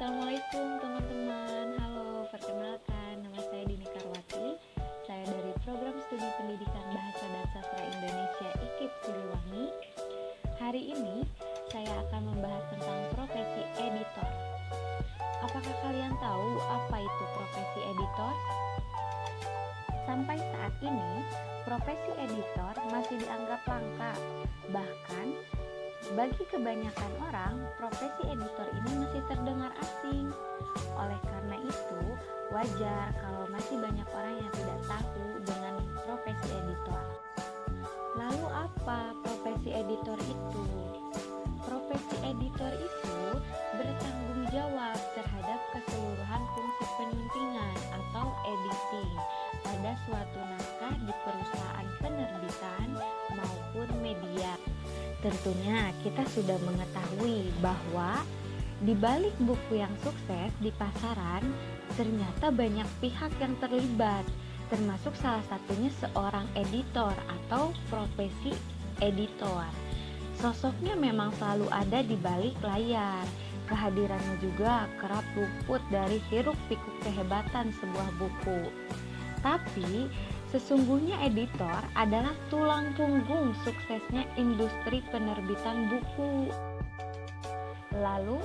Assalamualaikum teman-teman. Halo, perkenalkan nama saya Dini Karwati. Saya dari Program Studi Pendidikan Bahasa dan Sastra Indonesia IKIP Siliwangi. Hari ini saya akan membahas tentang profesi editor. Apakah kalian tahu apa itu profesi editor? Sampai saat ini, profesi editor masih dianggap langka. Bahkan bagi kebanyakan orang, profesi editor ini masih terdengar asing. Oleh karena itu, wajar kalau masih banyak orang yang tidak tahu dengan profesi editor. Lalu apa profesi editor itu? Profesi editor itu bertanggung jawab terhadap keseluruhan fungsi penyuntingan atau editing pada suatu naskah di perusahaan penerbitan maupun media. Tentunya kita sudah mengetahui bahwa di balik buku yang sukses di pasaran, ternyata banyak pihak yang terlibat, termasuk salah satunya seorang editor atau profesi editor. Sosoknya memang selalu ada di balik layar. Kehadirannya juga kerap luput dari hiruk-pikuk kehebatan sebuah buku. Tapi sesungguhnya editor adalah tulang punggung suksesnya industri penerbitan buku. Lalu,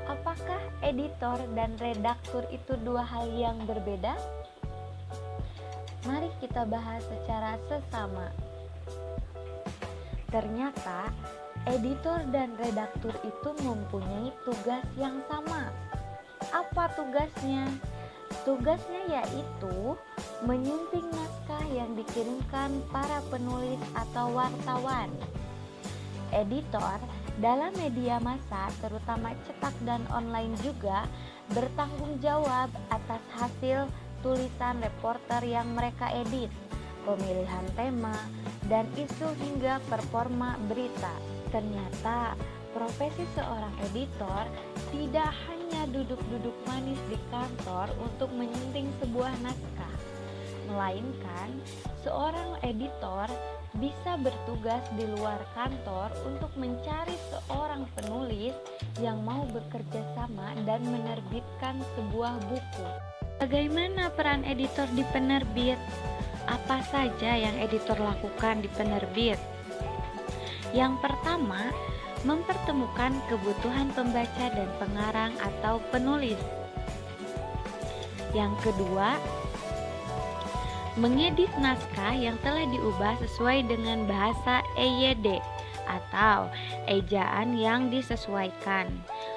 apakah editor dan redaktur itu dua hal yang berbeda? Mari kita bahas secara sesama. Ternyata, editor dan redaktur itu mempunyai tugas yang sama. Apa tugasnya? Tugasnya yaitu menyunting naskah yang dikirimkan para penulis atau wartawan. Editor dalam media massa, terutama cetak dan online juga, bertanggung jawab atas hasil tulisan reporter yang mereka edit, pemilihan tema, dan isu hingga performa berita. Ternyata profesi seorang editor tidak hanya duduk-duduk manis di kantor untuk menyunting sebuah naskah, melainkan seorang editor bisa bertugas di luar kantor untuk mencari seorang penulis yang mau bekerja sama dan menerbitkan sebuah buku. Bagaimana peran editor di penerbit? Apa saja yang editor lakukan di penerbit? Yang pertama, mempertemukan kebutuhan pembaca dan pengarang atau penulis. Yang kedua, mengedit naskah yang telah diubah sesuai dengan bahasa EYD atau ejaan yang disesuaikan,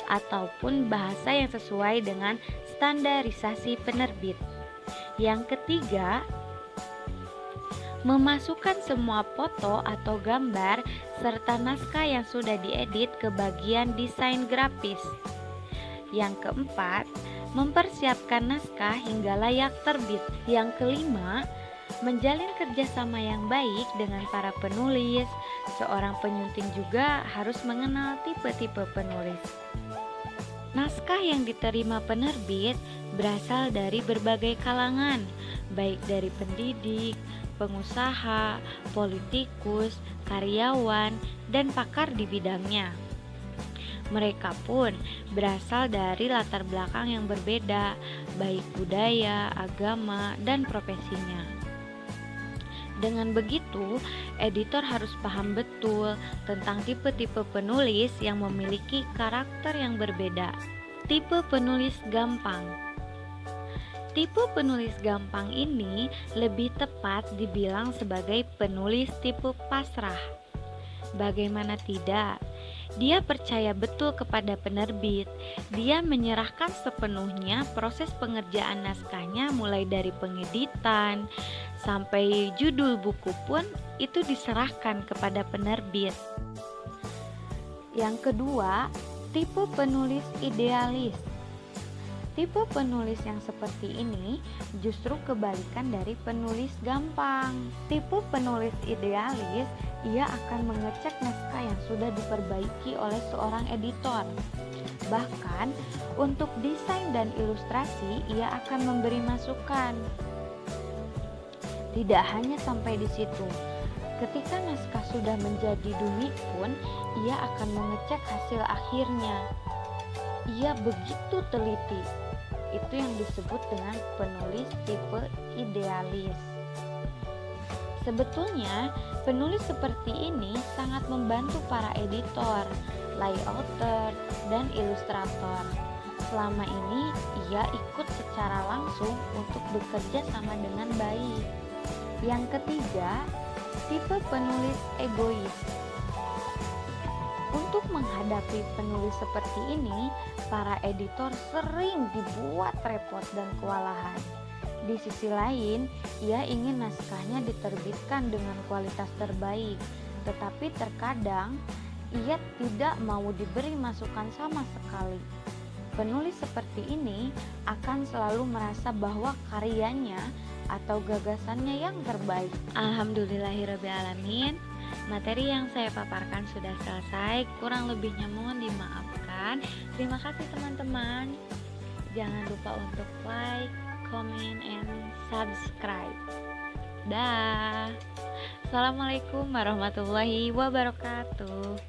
ataupun bahasa yang sesuai dengan standarisasi penerbit. Yang ketiga, memasukkan semua foto atau gambar serta naskah yang sudah diedit ke bagian desain grafis. Yang keempat, mempersiapkan naskah hingga layak terbit. Yang kelima, menjalin kerjasama yang baik dengan para penulis. Seorang penyunting juga harus mengenal tipe-tipe penulis. Naskah yang diterima penerbit berasal dari berbagai kalangan, baik dari pendidik, pengusaha, politikus, karyawan, dan pakar di bidangnya. Mereka pun berasal dari latar belakang yang berbeda, baik budaya, agama, dan profesinya. Dengan begitu, editor harus paham betul tentang tipe-tipe penulis yang memiliki karakter yang berbeda. Tipe penulis gampang. Tipe penulis gampang ini lebih tepat dibilang sebagai penulis tipe pasrah. Bagaimana tidak? Dia percaya betul kepada penerbit. Dia menyerahkan sepenuhnya proses pengerjaan naskahnya, mulai dari pengeditan sampai judul buku pun itu diserahkan kepada penerbit. Yang kedua, tipe penulis idealis. Tipe penulis yang seperti ini justru kebalikan dari penulis gampang. Tipe penulis idealis, ia akan mengecek naskah yang sudah diperbaiki oleh seorang editor. Bahkan untuk desain dan ilustrasi, ia akan memberi masukan. Tidak hanya sampai di situ. Ketika naskah sudah menjadi dumit pun, ia akan mengecek hasil akhirnya. ia begitu teliti. Itu yang disebut dengan penulis tipe idealis. Sebetulnya, penulis seperti ini sangat membantu para editor, layouter, dan ilustrator. Selama ini, ia ikut secara langsung untuk bekerja sama dengan baik. Yang ketiga, tipe penulis egois. Untuk menghadapi penulis seperti ini, para editor sering dibuat repot dan kewalahan. Di sisi lain, ia ingin naskahnya diterbitkan dengan kualitas terbaik, tetapi terkadang ia tidak mau diberi masukan sama sekali. Penulis seperti ini akan selalu merasa bahwa karyanya atau gagasannya yang terbaik. Alhamdulillahirrabbilalamin, materi yang saya paparkan sudah selesai, kurang lebihnya mohon dimaafkan. Terima kasih teman-teman. Jangan lupa untuk like, comment, and subscribe. Dah. Assalamualaikum warahmatullahi wabarakatuh.